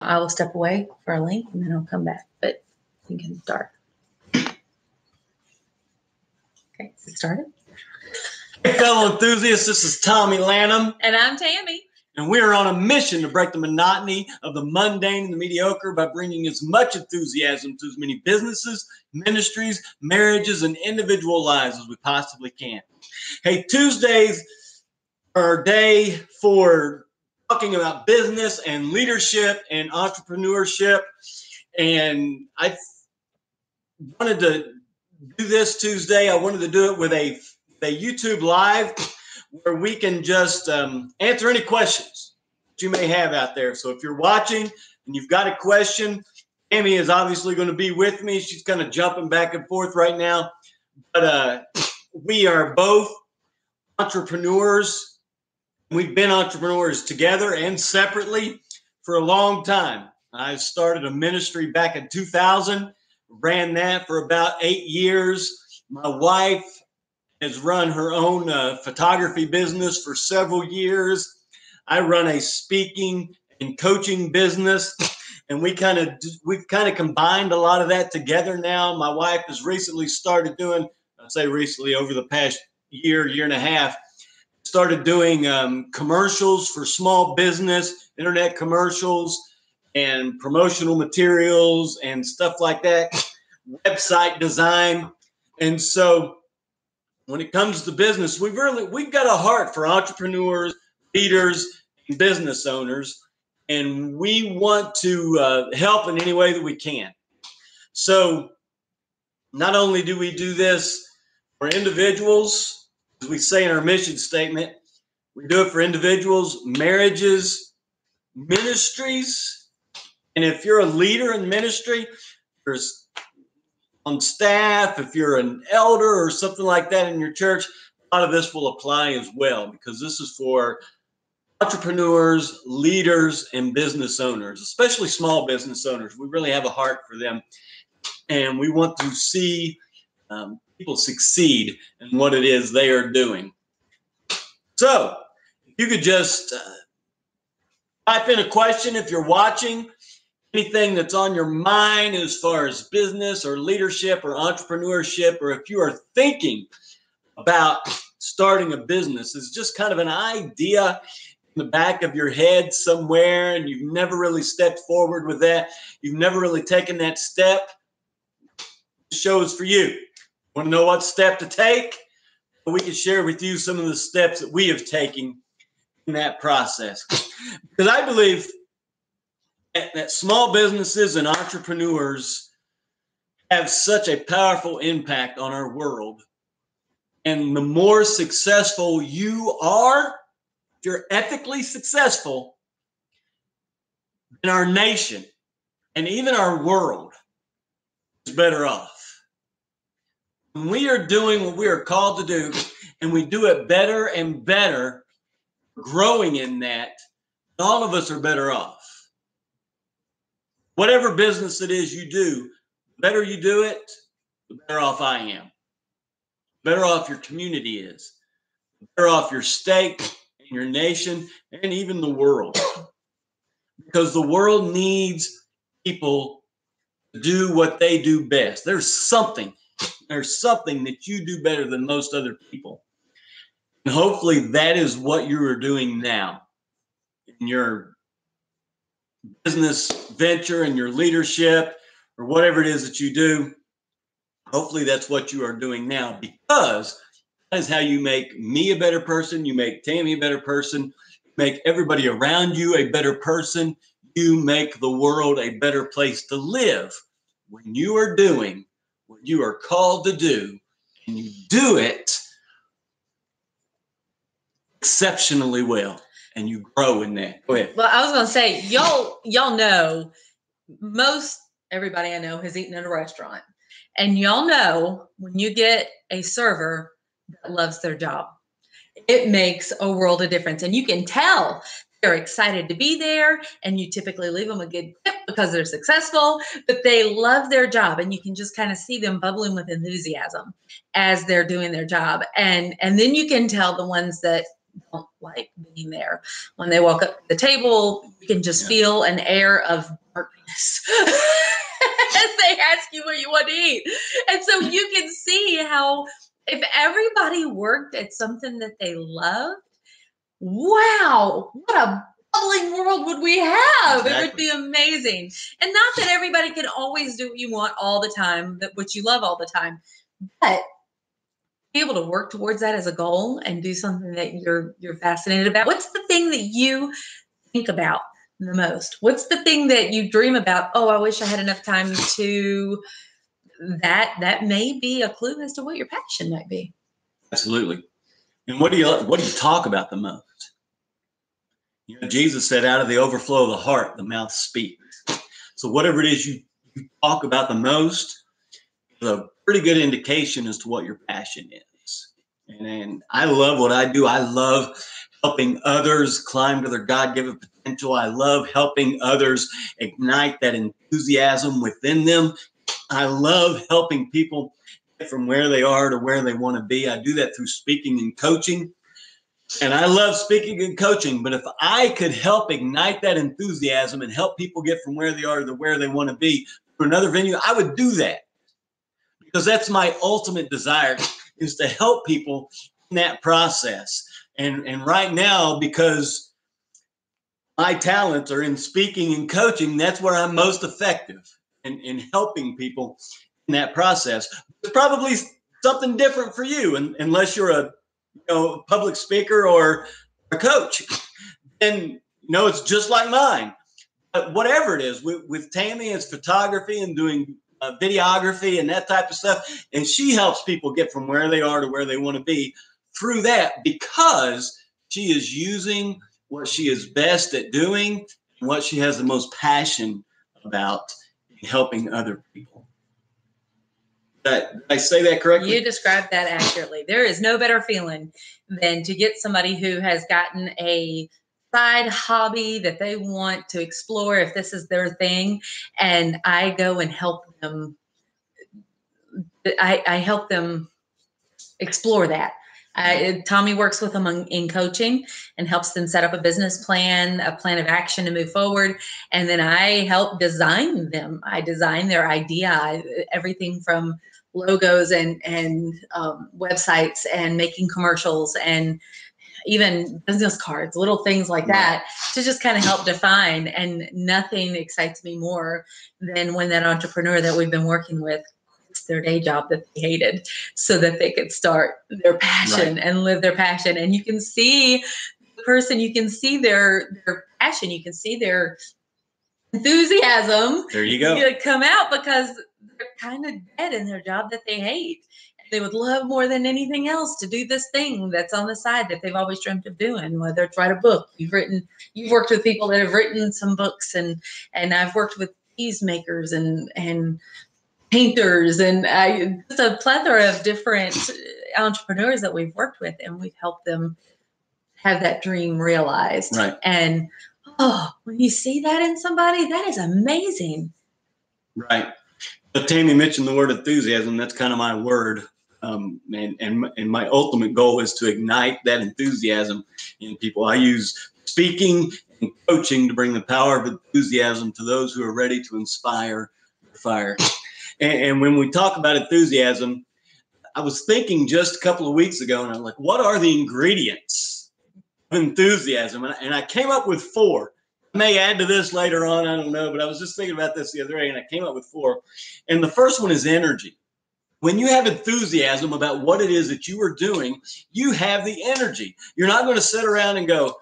I will step away for a link and then I'll come back. But you can start. Okay, is it started? Hey, fellow enthusiasts, this is Tommy Lanham. And I'm Tammy. And we are on a mission to break the monotony of the mundane and the mediocre by bringing as much enthusiasm to as many businesses, ministries, marriages, and individual lives as we possibly can. Hey, Tuesdays are our day for talking about business and leadership and entrepreneurship. And I wanted to do this Tuesday. I wanted to do it with a YouTube Live where we can just answer any questions that you may have out there. So if you're watching and you've got a question, Amy is obviously going to be with me. She's kind of jumping back and forth right now. But we are both entrepreneurs. We've been entrepreneurs together and separately for a long time. I started a ministry back in 2000, ran that for about 8 years. My wife has run her own photography business for several years. I run a speaking and coaching business, and we've kind of combined a lot of that together now. My wife has recently started doing, I'd say recently, over the past year and a half, started doing commercials for small business, internet commercials, and promotional materials and stuff like that, website design. And so when it comes to business, we've got a heart for entrepreneurs, leaders, and business owners, and we want to help in any way that we can. So not only do we do this for individuals, as we say in our mission statement, we do it for individuals, marriages, ministries, and if you're a leader in ministry, there's on staff, if you're an elder or something like that in your church, a lot of this will apply as well, because this is for entrepreneurs, leaders, and business owners, especially small business owners. We really have a heart for them, and we want to see people succeed in what it is they are doing. So if you could just type in a question if you're watching, anything that's on your mind as far as business or leadership or entrepreneurship, or if you are thinking about starting a business, it's just kind of an idea in the back of your head somewhere, and you've never really stepped forward with that. You've never really taken that step. This show is for you. Want to know what step to take? Well, we can share with you some of the steps that we have taken in that process. Because I believe that small businesses and entrepreneurs have such a powerful impact on our world. And the more successful you are, if you're ethically successful, then our nation and even our world is better off. When we are doing what we are called to do, and we do it better and better, growing in that, all of us are better off. Whatever business it is you do, the better you do it, the better off I am. The better off your community is. The better off your state and your nation and even the world. Because the world needs people to do what they do best. There's something that you do better than most other people. And hopefully that is what you are doing now in your business venture and your leadership or whatever it is that you do. Hopefully that's what you are doing now, because that is how you make me a better person. You make Tammy a better person. You make everybody around you a better person. You make the world a better place to live when you are doing what you are called to do, and you do it exceptionally well. And you grow in that. Go ahead. Well, I was going to say, y'all know, most everybody I know has eaten at a restaurant. And y'all know when you get a server that loves their job, it makes a world of difference. And you can tell they're excited to be there, and you typically leave them a good tip because they're successful, but they love their job, and you can just kind of see them bubbling with enthusiasm as they're doing their job. And then you can tell the ones that don't like being there. When they walk up to the table, you can just feel an air of darkness as they ask you what you want to eat. And so you can see how if everybody worked at something that they loved, wow, what a bubbling world would we have? Exactly. It would be amazing. And not that everybody can always do what you want all the time, that what you love all the time, but be able to work towards that as a goal and do something that you're fascinated about. What's the thing that you think about the most? What's the thing that you dream about? Oh, I wish I had enough time to that may be a clue as to what your passion might be. Absolutely. And what do you talk about the most? You know, Jesus said, out of the overflow of the heart, the mouth speaks. So whatever it is you talk about the most is a pretty good indication as to what your passion is. And I love what I do. I love helping others climb to their God-given potential. I love helping others ignite that enthusiasm within them. I love helping people get from where they are to where they want to be. I do that through speaking and coaching. And I love speaking and coaching, but if I could help ignite that enthusiasm and help people get from where they are to where they want to be to another venue, I would do that. Because that's my ultimate desire, is to help people in that process. And right now, because my talents are in speaking and coaching, that's where I'm most effective in helping people in that process. It's probably something different for you, unless you're a public speaker or a coach. And it's just like mine. But whatever it is, with Tammy, it's photography and doing videography and that type of stuff. And she helps people get from where they are to where they want to be through that, because she is using what she is best at doing and what she has the most passion about in helping other people. Did I say that correctly? You described that accurately. There is no better feeling than to get somebody who has gotten a side hobby that they want to explore, if this is their thing, and I go and help them. I help them explore that. Tommy works with them in coaching and helps them set up a business plan, a plan of action to move forward. And then I help design them. I design their idea, everything from logos and websites and making commercials and even business cards, little things like that, to just kind of help define. And nothing excites me more than when that entrepreneur that we've been working with quits their day job that they hated so that they could start their passion and live their passion. And you can see the person, you can see their passion, you can see their enthusiasm. There you go. Come out, because they're kind of dead in their job that they hate. They would love more than anything else to do this thing that's on the side that they've always dreamt of doing, whether it's write a book. You've worked with people that have written some books, and I've worked with cheese makers and painters and just a plethora of different entrepreneurs that we've worked with, and we've helped them have that dream realized. Right. And when you see that in somebody, that is amazing. Right. But Tammy mentioned the word enthusiasm. That's kind of my word. And my ultimate goal is to ignite that enthusiasm in people. I use speaking and coaching to bring the power of enthusiasm to those who are ready to inspire the fire. And when we talk about enthusiasm, I was thinking just a couple of weeks ago, and I'm like, what are the ingredients of enthusiasm? And I came up with 4. I may add to this later on, I don't know, but I was just thinking about this the other day, and I came up with 4. And the first one is energy. When you have enthusiasm about what it is that you are doing, you have the energy. You're not going to sit around and go,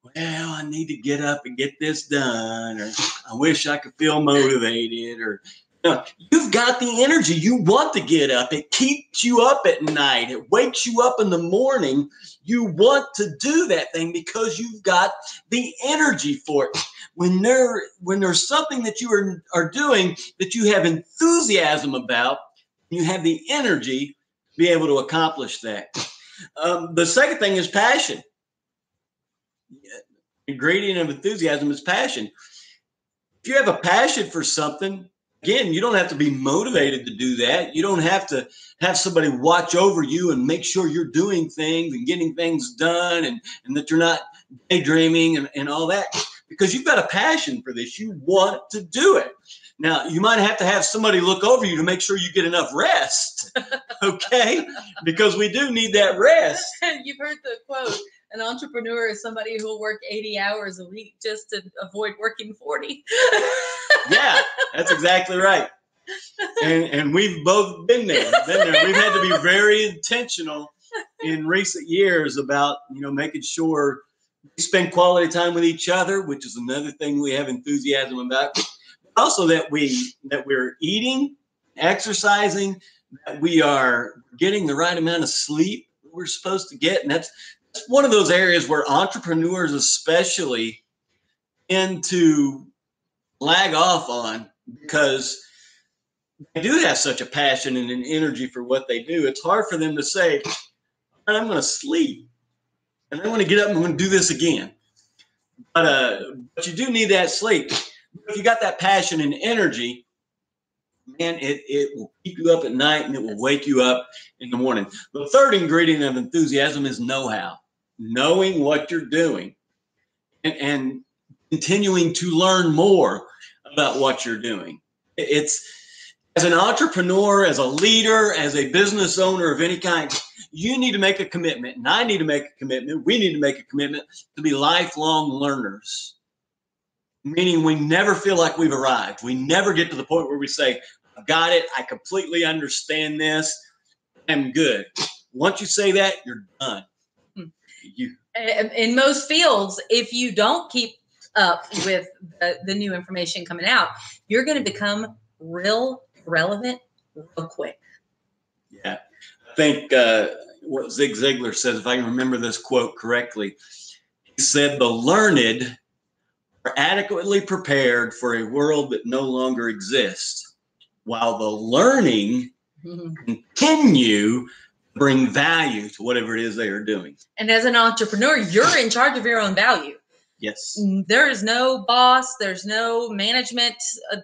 well, I need to get up and get this done, or I wish I could feel motivated, or no, you've got the energy. You want to get up. It keeps you up at night. It wakes you up in the morning. You want to do that thing because you've got the energy for it. When there's something that you are doing that you have enthusiasm about, you have the energy to be able to accomplish that. The second thing is passion. The ingredient of enthusiasm is passion. If you have a passion for something, Again, you don't have to be motivated to do that. You don't have to have somebody watch over you and make sure you're doing things and getting things done, and that you're not daydreaming and all that, because you've got a passion for this. You want to do it. Now, you might have to have somebody look over you to make sure you get enough rest, okay? Because we do need that rest. You've heard the quote, an entrepreneur is somebody who will work 80 hours a week just to avoid working 40. Yeah, that's exactly right. And we've both been there. We've had to be very intentional in recent years about, making sure we spend quality time with each other, which is another thing we have enthusiasm about. Also that we're eating, exercising, that we are getting the right amount of sleep we're supposed to get. And that's one of those areas where entrepreneurs especially tend to lag off on, because they do have such a passion and an energy for what they do. It's hard for them to say, I'm going to sleep and I want to get up and I'm going to do this again. But you do need that sleep. If you got that passion and energy, man, it will keep you up at night and it will wake you up in the morning. The third ingredient of enthusiasm is know-how, knowing what you're doing and continuing to learn more about what you're doing. It's, as an entrepreneur, as a leader, as a business owner of any kind, you need to make a commitment, and I need to make a commitment. We need to make a commitment to be lifelong learners. Meaning we never feel like we've arrived. We never get to the point where we say, I've got it. I completely understand this. I'm good. Once you say that, you're done. In most fields, if you don't keep up with the new information coming out, you're going to become real relevant real quick. Yeah. I think what Zig Ziglar says, if I can remember this quote correctly, he said, the learned are adequately prepared for a world that no longer exists, while the learning continue to bring value to whatever it is they are doing. And as an entrepreneur, you're in charge of your own value. Yes. There is no boss, there's no management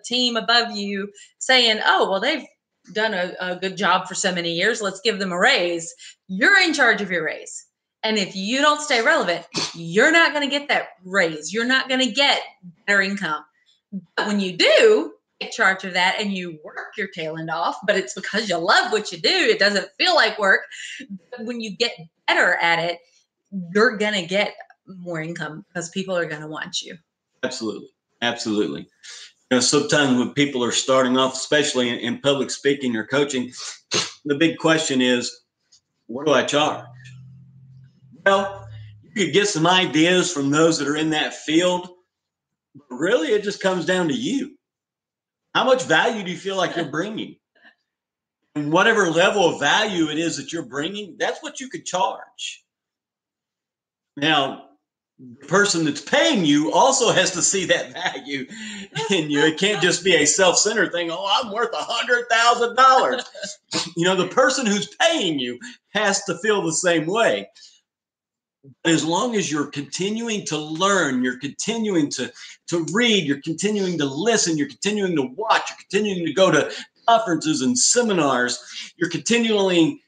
team above you saying, oh, well, they've done a good job for so many years, let's give them a raise. You're in charge of your raise. And if you don't stay relevant, you're not going to get that raise. You're not going to get better income. But when you do take charge of that and you work your tail end off, but it's because you love what you do, it doesn't feel like work. But when you get better at it, you're going to get more income because people are going to want you. Absolutely. Absolutely. Sometimes when people are starting off, especially in public speaking or coaching, the big question is, what do I charge? Well, you could get some ideas from those that are in that field, but really it just comes down to you. How much value do you feel like you're bringing? And whatever level of value it is that you're bringing, that's what you could charge. Now, the person that's paying you also has to see that value in you. It can't just be a self-centered thing. Oh, I'm worth $100,000. The person who's paying you has to feel the same way. As long as you're continuing to learn, you're continuing to read, you're continuing to listen, you're continuing to watch, you're continuing to go to conferences and seminars, you're continuing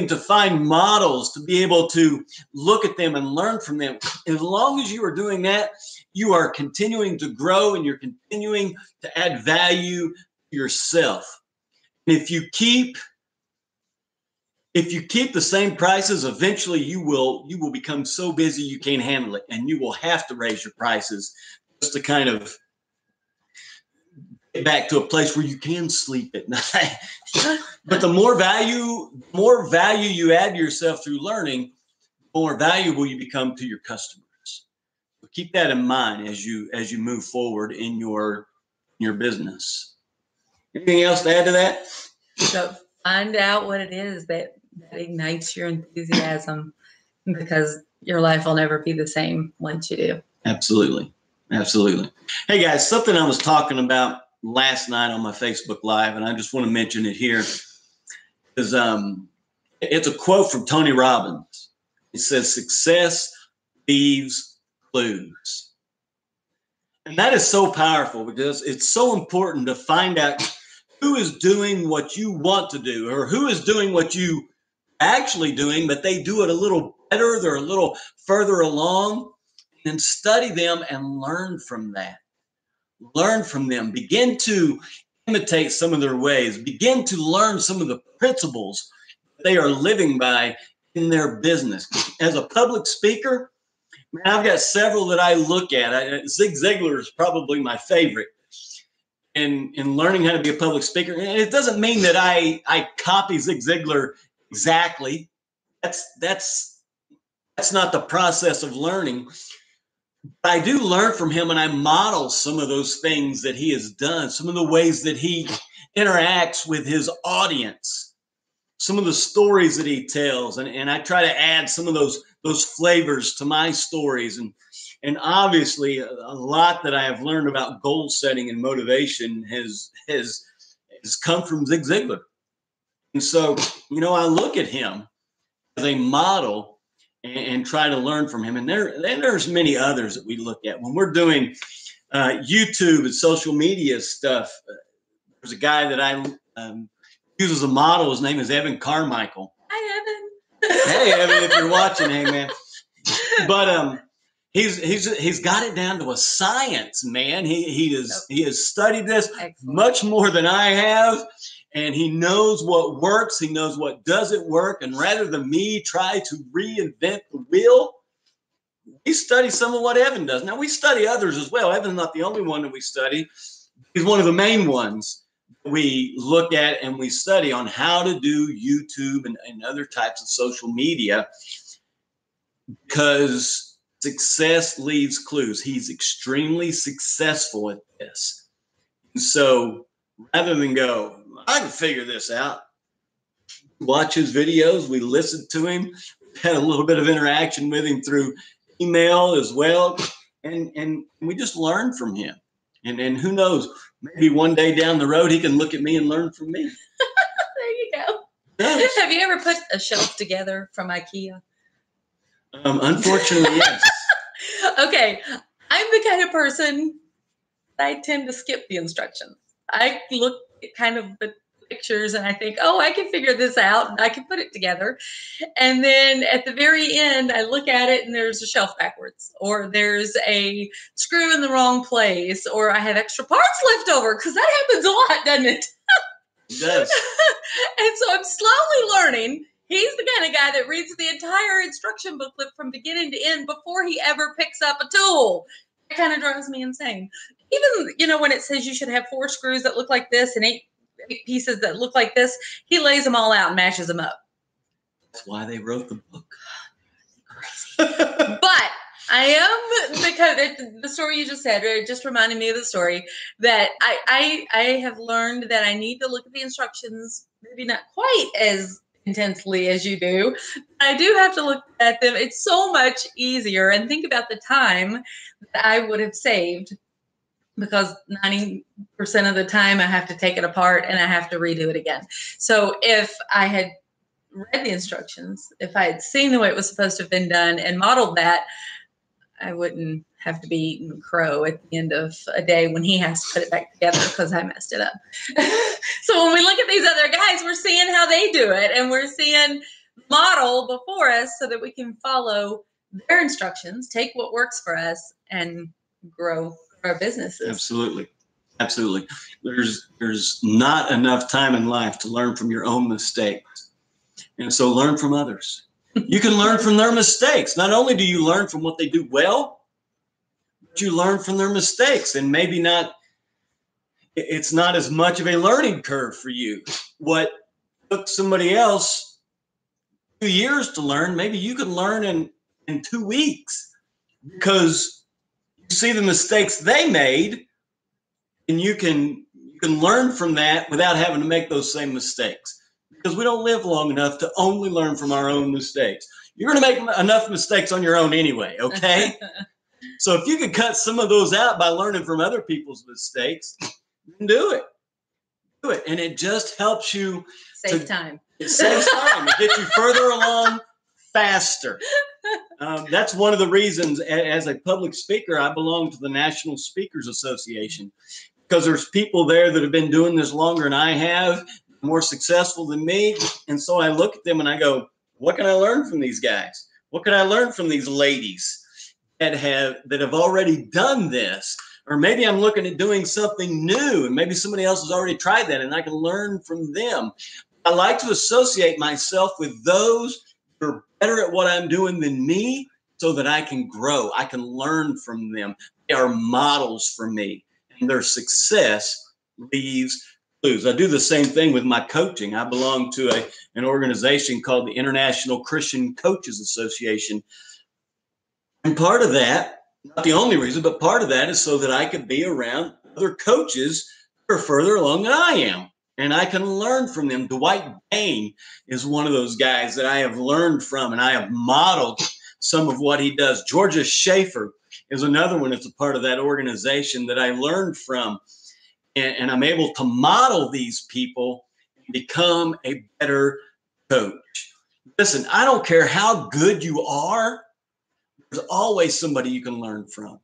to find models to be able to look at them and learn from them. As long as you are doing that, you are continuing to grow and you're continuing to add value to yourself. And if you keep the same prices, eventually you will become so busy you can't handle it, and you will have to raise your prices just to kind of get back to a place where you can sleep at night. But the more value you add to yourself through learning, the more valuable you become to your customers. So keep that in mind as you move forward in your business. Anything else to add to that? So find out what it is that ignites your enthusiasm, because your life will never be the same once you do. Absolutely. Absolutely. Hey guys, something I was talking about last night on my Facebook Live, and I just want to mention it here, because it's a quote from Tony Robbins. It says, success leaves clues. And that is so powerful because it's so important to find out who is doing what you want to do or who is doing what you actually doing, but they do it a little better. They're a little further along. And study them and learn from that. Learn from them. Begin to imitate some of their ways. Begin to learn some of the principles they are living by in their business. As a public speaker, man, I've got several that I look at. Zig Ziglar is probably my favorite in learning how to be a public speaker. And it doesn't mean that I copy Zig Ziglar exactly. That's not the process of learning. But I do learn from him, and I model some of those things that he has done, some of the ways that he interacts with his audience, some of the stories that he tells, and I try to add some of those flavors to my stories. And obviously, a lot that I have learned about goal setting and motivation has come from Zig Ziglar. And so, I look at him as a model and try to learn from him. And there's many others that we look at. When we're doing YouTube and social media stuff, there's a guy that I use as a model. His name is Evan Carmichael. Hi, Evan. Hey, Evan, if you're watching, hey, man. But he's got it down to a science, man. He has studied this much more than I have. And he knows what works. He knows what doesn't work. And rather than me try to reinvent the wheel, we study some of what Evan does. Now, we study others as well. Evan's not the only one that we study. He's one of the main ones we look at and we study on how to do YouTube and other types of social media, because success leaves clues. He's extremely successful at this. And so rather than go, I can figure this out, watch his videos, we listen to him, had a little bit of interaction with him through email as well, and we just learn from him. And who knows, maybe one day down the road he can look at me and learn from me. There you go. Yes. Have you ever put a shelf together from IKEA? Unfortunately, yes. Okay, I'm the kind of person, I tend to skip the instructions. I look at kind of the pictures and I think, oh, I can figure this out and I can put it together. And then at the very end, I look at it and there's a shelf backwards, or there's a screw in the wrong place, or I have extra parts left over, because that happens a lot, doesn't it? It does. And so I'm slowly learning. He's the kind of guy that reads the entire instruction booklet from beginning to end before he ever picks up a tool. That kind of drives me insane. Even, when it says you should have 4 screws that look like this and 8 pieces that look like this, he lays them all out and mashes them up. That's why they wrote the book. But I am, because the story you just said, it just reminded me of the story that I have learned that I need to look at the instructions, maybe not quite as intensely as you do. I do have to look at them. It's so much easier, and think about the time that I would have saved, because 90% of the time I have to take it apart and I have to redo it again. So if I had read the instructions, if I had seen the way it was supposed to have been done and modeled that, I wouldn't have to be eating crow at the end of a day when he has to put it back together because I messed it up. So when we look at these other guys, we're seeing how they do it, and we're seeing model before us so that we can follow their instructions, take what works for us, and grow our businesses. Absolutely. There's not enough time in life to learn from your own mistakes. And so learn from others. You can learn from their mistakes. Not only do you learn from what they do well, but you learn from their mistakes. And maybe it's not as much of a learning curve for you. What took somebody else 2 years to learn, maybe you can learn in 2 weeks, because you see the mistakes they made, and you can learn from that without having to make those same mistakes, because we don't live long enough to only learn from our own mistakes. You're going to make enough mistakes on your own anyway, okay? So if you can cut some of those out by learning from other people's mistakes, then do it. Do it. And it just helps you save time. It saves time. It gets you further along faster. That's one of the reasons, as a public speaker, I belong to the National Speakers Association, because there's people there that have been doing this longer than I have, more successful than me. And so I look at them and I go, what can I learn from these guys? What can I learn from these ladies that have already done this? Or maybe I'm looking at doing something new and maybe somebody else has already tried that and I can learn from them. I like to associate myself with those who are better at what I'm doing than me so that I can grow. I can learn from them. They are models for me, and their success leaves clues. I do the same thing with my coaching. I belong to an organization called the International Christian Coaches Association. And part of that, not the only reason, but part of that is so that I could be around other coaches who are further along than I am. And I can learn from them. Dwight Bain is one of those guys that I have learned from, and I have modeled some of what he does. Georgia Schaefer is another one that's a part of that organization that I learned from. And I'm able to model these people and become a better coach. Listen, I don't care how good you are. There's always somebody you can learn from.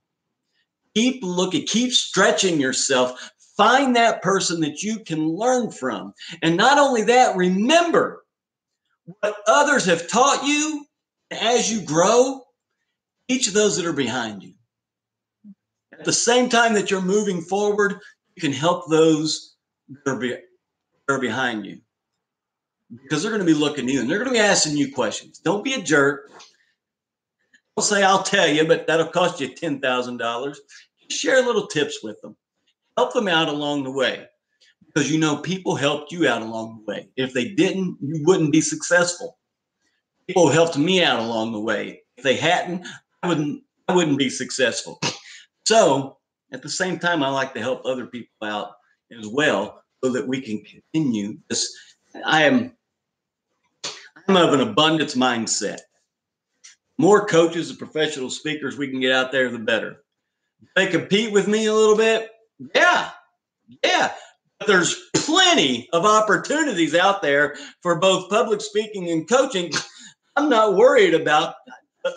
Keep looking, keep stretching yourself. Find that person that you can learn from. And not only that, remember what others have taught you as you grow, teach those that are behind you. At the same time that you're moving forward, you can help those that are behind you, because they're going to be looking at you and they're going to be asking you questions. Don't be a jerk. Don't say, I'll tell you, but that'll cost you $10,000. Share little tips with them. Help them out along the way, because you know people helped you out along the way. If they didn't, you wouldn't be successful. People helped me out along the way. If they hadn't, I wouldn't be successful. So at the same time, I like to help other people out as well, so that we can continue this. I'm of an abundance mindset. More coaches and professional speakers we can get out there, the better. They compete with me a little bit. Yeah. But there's plenty of opportunities out there for both public speaking and coaching. I'm not worried about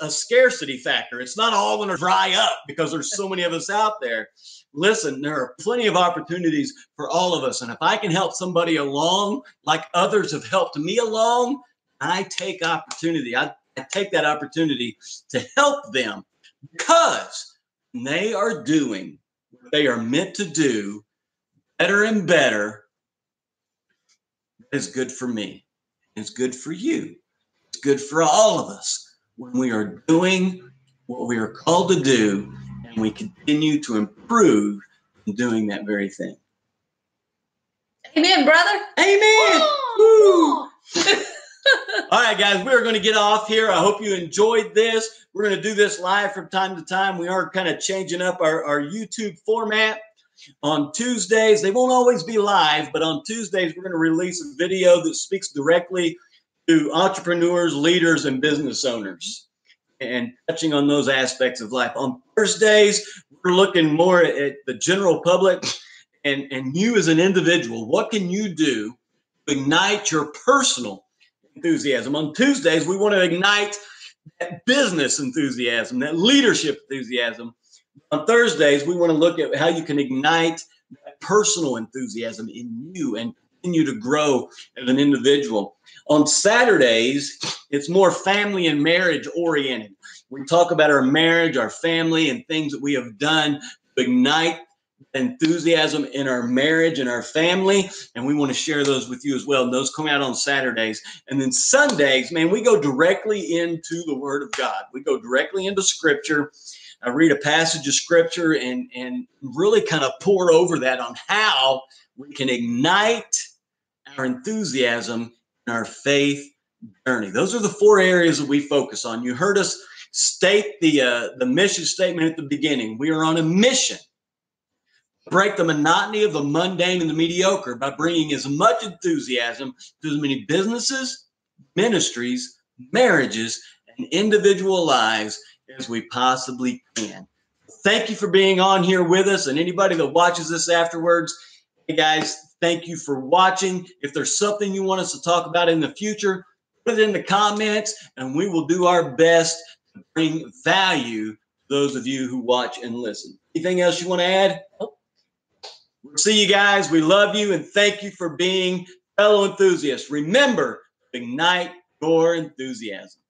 a scarcity factor. It's not all going to dry up because there's so many of us out there. Listen, there are plenty of opportunities for all of us. And if I can help somebody along like others have helped me along, I take opportunity. I take that opportunity to help them, because they are doing what they are meant to do better and better. It's good for me. It's good for you. It's good for all of us when we are doing what we are called to do and we continue to improve in doing that very thing. Amen, brother. Amen. Woo. All right, guys, we're going to get off here. I hope you enjoyed this. We're going to do this live from time to time. We are kind of changing up our YouTube format. On Tuesdays, they won't always be live, but on Tuesdays, we're going to release a video that speaks directly to entrepreneurs, leaders, and business owners, and touching on those aspects of life. On Thursdays, we're looking more at the general public and you as an individual. What can you do to ignite your personal enthusiasm? On Tuesdays, we want to ignite that business enthusiasm, that leadership enthusiasm. On Thursdays, we want to look at how you can ignite that personal enthusiasm in you and continue to grow as an individual. On Saturdays, it's more family and marriage oriented. We talk about our marriage, our family, and things that we have done to ignite enthusiasm in our marriage and our family, and we want to share those with you as well. And those come out on Saturdays. And then Sundays, man, we go directly into the Word of God. We go directly into Scripture. I read a passage of Scripture and really kind of pour over that on how we can ignite our enthusiasm in our faith journey. Those are the 4 areas that we focus on. You heard us state the mission statement at the beginning. We are on a mission. Break the monotony of the mundane and the mediocre by bringing as much enthusiasm to as many businesses, ministries, marriages, and individual lives as we possibly can. Thank you for being on here with us, and anybody that watches this afterwards, hey guys, thank you for watching. If there's something you want us to talk about in the future, Put it in the comments, and we will do our best to bring value to those of you who watch and listen. Anything else you want to add? We'll see you guys. We love you, and thank you for being fellow enthusiasts. Remember to ignite your enthusiasm.